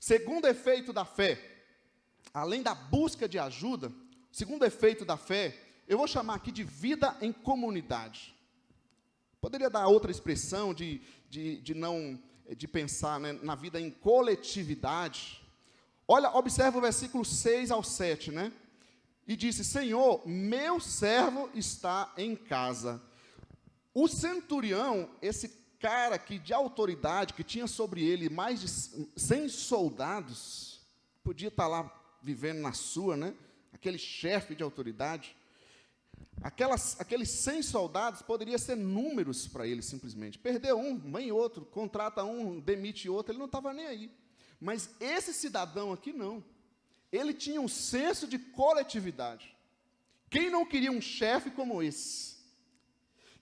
Segundo efeito da fé, além da busca de ajuda, segundo efeito da fé, eu vou chamar aqui de vida em comunidade. Poderia dar outra expressão de pensar, né, na vida em coletividade. Olha, observa o versículo 6 ao 7, né? E disse: Senhor, meu servo está em casa. O centurião, esse cara que de autoridade, que tinha sobre ele mais de 100 soldados, podia estar lá vivendo na sua, né? Aquele chefe de autoridade. Aqueles 100 soldados poderiam ser números para ele, simplesmente. Perdeu um, vem outro, contrata um, demite outro, ele não estava nem aí. Mas esse cidadão aqui não. Ele tinha um senso de coletividade. Quem não queria um chefe como esse?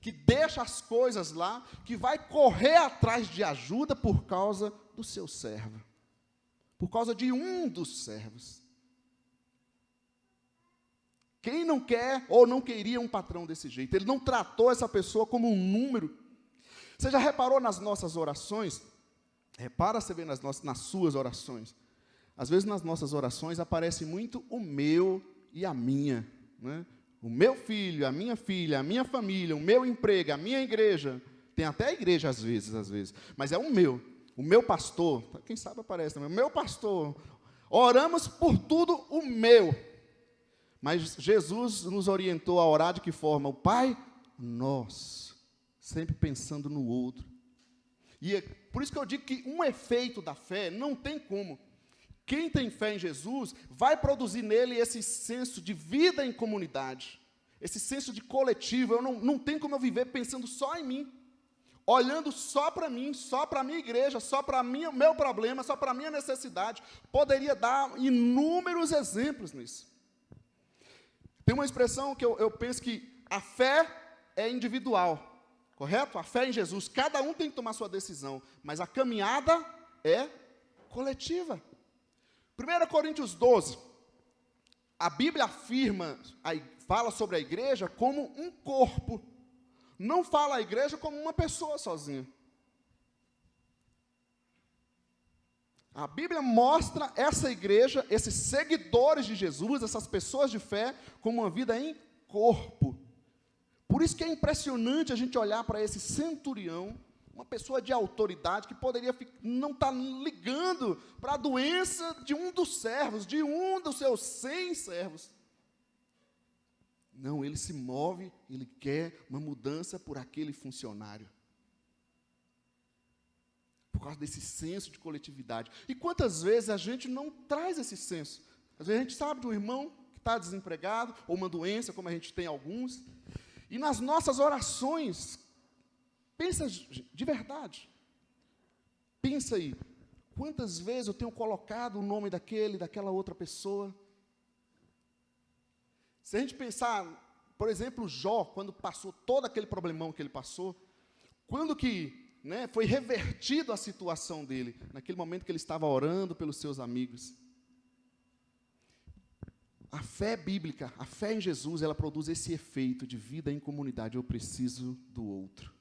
Que deixa as coisas lá, que vai correr atrás de ajuda por causa do seu servo. Por causa de um dos servos. Quem não quer ou não queria um patrão desse jeito? Ele não tratou essa pessoa como um número. Você já reparou nas nossas orações? Repara você vê nas suas orações. Às vezes nas nossas orações aparece muito o meu e a minha, né? O meu filho, a minha filha, a minha família, o meu emprego, a minha igreja. Tem até a igreja às vezes. Mas é o meu pastor. Quem sabe aparece também. O meu pastor. Oramos por tudo o meu. Mas Jesus nos orientou a orar de que forma? O Pai nosso. Sempre pensando no outro. E é por isso que eu digo que um efeito da fé não tem como. Quem tem fé em Jesus vai produzir nele esse senso de vida em comunidade, esse senso de coletivo. Não tem como eu viver pensando só em mim, olhando só para mim, só para a minha igreja, só para o meu problema, só para a minha necessidade. Poderia dar inúmeros exemplos nisso. Tem uma expressão que eu penso que a fé é individual, correto? A fé em Jesus, cada um tem que tomar sua decisão, mas a caminhada é coletiva. 1 Coríntios 12, a Bíblia fala sobre a igreja como um corpo. Não fala a igreja como uma pessoa sozinha. A Bíblia mostra essa igreja, esses seguidores de Jesus, essas pessoas de fé, como uma vida em corpo. Por isso que é impressionante a gente olhar para esse centurião, uma pessoa de autoridade que poderia não estar ligando para a doença de um dos servos, de um dos seus 100 servos. Não, ele se move, ele quer uma mudança por aquele funcionário. Por causa desse senso de coletividade. E quantas vezes a gente não traz esse senso? Às vezes a gente sabe de um irmão que está desempregado, ou uma doença, como a gente tem alguns, e nas nossas orações, pensa de verdade, pensa aí, quantas vezes eu tenho colocado o nome daquela outra pessoa? Se a gente pensar, por exemplo, Jó, quando passou todo aquele problemão que ele passou, quando que, né, foi revertido a situação dele, naquele momento que ele estava orando pelos seus amigos. A fé bíblica, a fé em Jesus, ela produz esse efeito de vida em comunidade. Eu preciso do outro.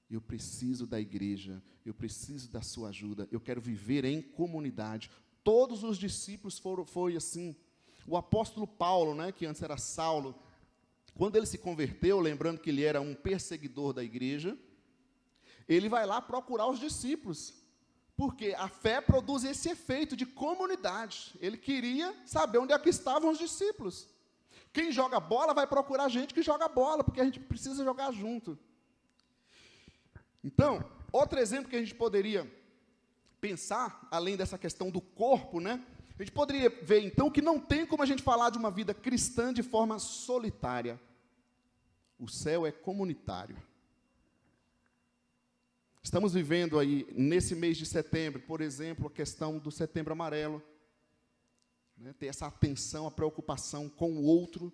Eu preciso da igreja, eu preciso da sua ajuda, eu quero viver em comunidade. Todos os discípulos foi assim. O apóstolo Paulo, né, que antes era Saulo, quando ele se converteu, lembrando que ele era um perseguidor da igreja, ele vai lá procurar os discípulos, porque a fé produz esse efeito de comunidade. Ele queria saber onde é que estavam os discípulos. Quem joga bola vai procurar gente que joga bola, porque a gente precisa jogar junto. Então, outro exemplo que a gente poderia pensar, além dessa questão do corpo, né? A gente poderia ver, então, que não tem como a gente falar de uma vida cristã de forma solitária. O céu é comunitário. Estamos vivendo aí, nesse mês de setembro, por exemplo, a questão do Setembro Amarelo. Né? Ter essa atenção, a preocupação com o outro.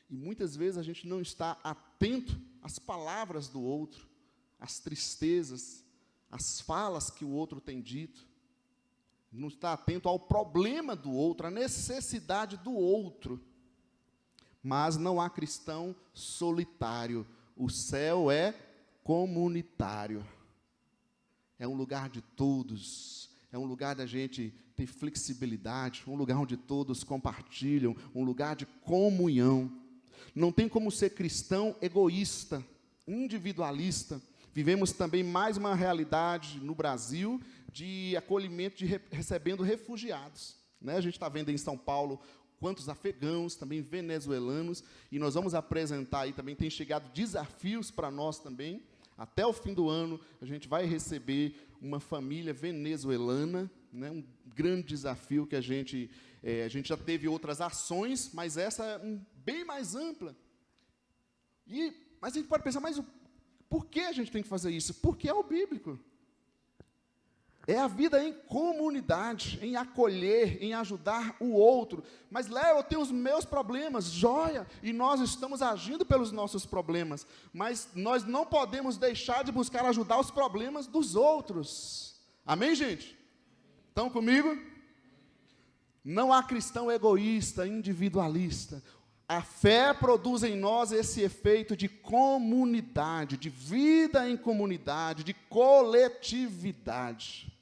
E muitas vezes a gente não está atento às palavras do outro, às tristezas, às falas que o outro tem dito. Não está atento ao problema do outro, à necessidade do outro. Mas não há cristão solitário. O céu é comunitário. É um lugar de todos. é um lugar da gente ter flexibilidade, um lugar onde todos compartilham, um lugar de comunhão. Não tem como ser cristão egoísta, individualista. Vivemos também mais uma realidade no Brasil de acolhimento, recebendo refugiados. Né? A gente está vendo em São Paulo quantos afegãos, também venezuelanos, e nós vamos apresentar aí também, tem chegado desafios para nós também. Até o fim do ano, a gente vai receber uma família venezuelana, né? Um grande desafio que a gente já teve outras ações, mas essa é bem mais ampla. Mas a gente pode pensar, mas por que a gente tem que fazer isso? Porque é o bíblico. É a vida em comunidade, em acolher, em ajudar o outro. Mas, Léo, eu tenho os meus problemas, joia, e nós estamos agindo pelos nossos problemas. Mas nós não podemos deixar de buscar ajudar os problemas dos outros. Amém, gente? Estão comigo? Não há cristão egoísta, individualista. A fé produz em nós esse efeito de comunidade, de vida em comunidade, de coletividade.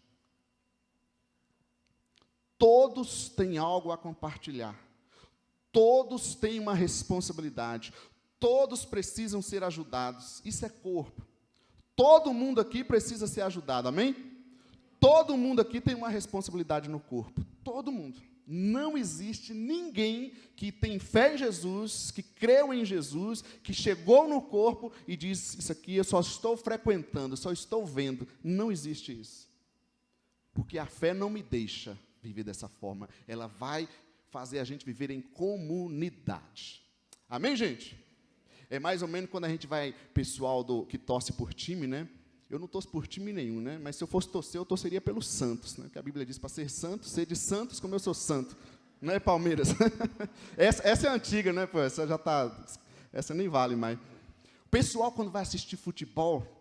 Todos têm algo a compartilhar. Todos têm uma responsabilidade. Todos precisam ser ajudados. Isso é corpo. Todo mundo aqui precisa ser ajudado, amém? Todo mundo aqui tem uma responsabilidade no corpo. Todo mundo. Não existe ninguém que tem fé em Jesus, que creu em Jesus, que chegou no corpo e diz, isso aqui eu só estou frequentando, só estou vendo. Não existe isso. Porque a fé não me deixa viver dessa forma. Ela vai fazer a gente viver em comunidade. Amém, gente? É mais ou menos quando a gente vai, pessoal que torce por time, né? Eu não torço por time nenhum, né? Mas se eu fosse torcer, eu torceria pelos santos, né? Porque a Bíblia diz para ser santo, ser de santos como eu sou santo. Não é Palmeiras? essa é antiga, né? Pô? Essa nem vale mais. O pessoal, quando vai assistir futebol,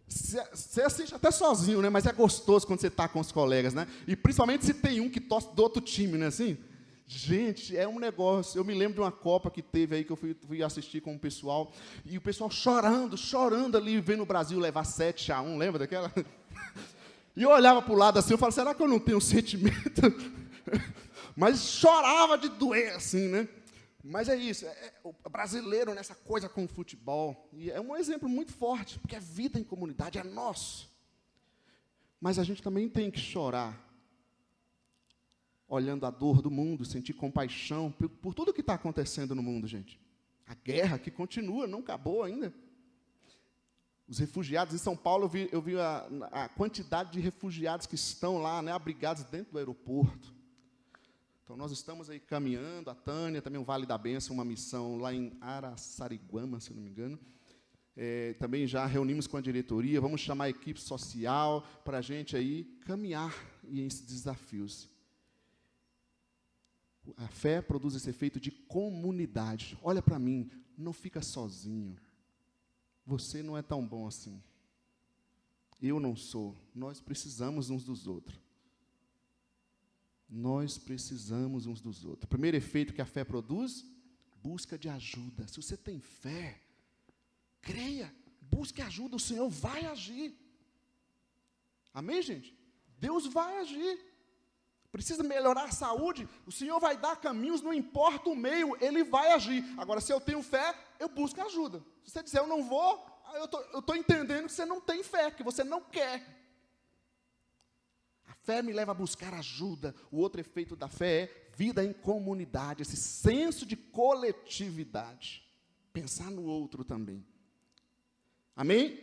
você assiste até sozinho, né? Mas é gostoso quando você está com os colegas, né? E principalmente se tem um que torce do outro time, né? Assim, gente, é um negócio. Eu me lembro de uma Copa que teve aí, que eu fui assistir com o pessoal, e o pessoal chorando ali, vendo o Brasil levar 7-1, lembra daquela? E eu olhava para o lado assim, eu falava, será que eu não tenho sentimento? Mas chorava de doer, assim, né? Mas é isso, o brasileiro nessa coisa com o futebol, e é um exemplo muito forte, porque a vida em comunidade é nosso. Mas a gente também tem que chorar, olhando a dor do mundo, sentir compaixão por tudo que está acontecendo no mundo, gente. A guerra que continua, não acabou ainda. Os refugiados em São Paulo, eu vi a quantidade de refugiados que estão lá, né, abrigados dentro do aeroporto. Então, nós estamos aí caminhando, a Tânia, também o Vale da Bênção, uma missão lá em Araçariguama, se não me engano. Também já reunimos com a diretoria, vamos chamar a equipe social para a gente aí caminhar em esses desafios. A fé produz esse efeito de comunidade. Olha para mim, não fica sozinho. Você não é tão bom assim. Eu não sou. Nós precisamos uns dos outros. Nós precisamos uns dos outros. O primeiro efeito que a fé produz, busca de ajuda. Se você tem fé, creia, busque ajuda, o Senhor vai agir. Amém, gente? Deus vai agir. Precisa melhorar a saúde, o Senhor vai dar caminhos, não importa o meio, Ele vai agir. Agora, se eu tenho fé, eu busco ajuda. Se você disser, eu não vou, eu estou entendendo que você não tem fé, que você não quer. A fé me leva a buscar ajuda. O outro efeito da fé é vida em comunidade, esse senso de coletividade. Pensar no outro também. Amém?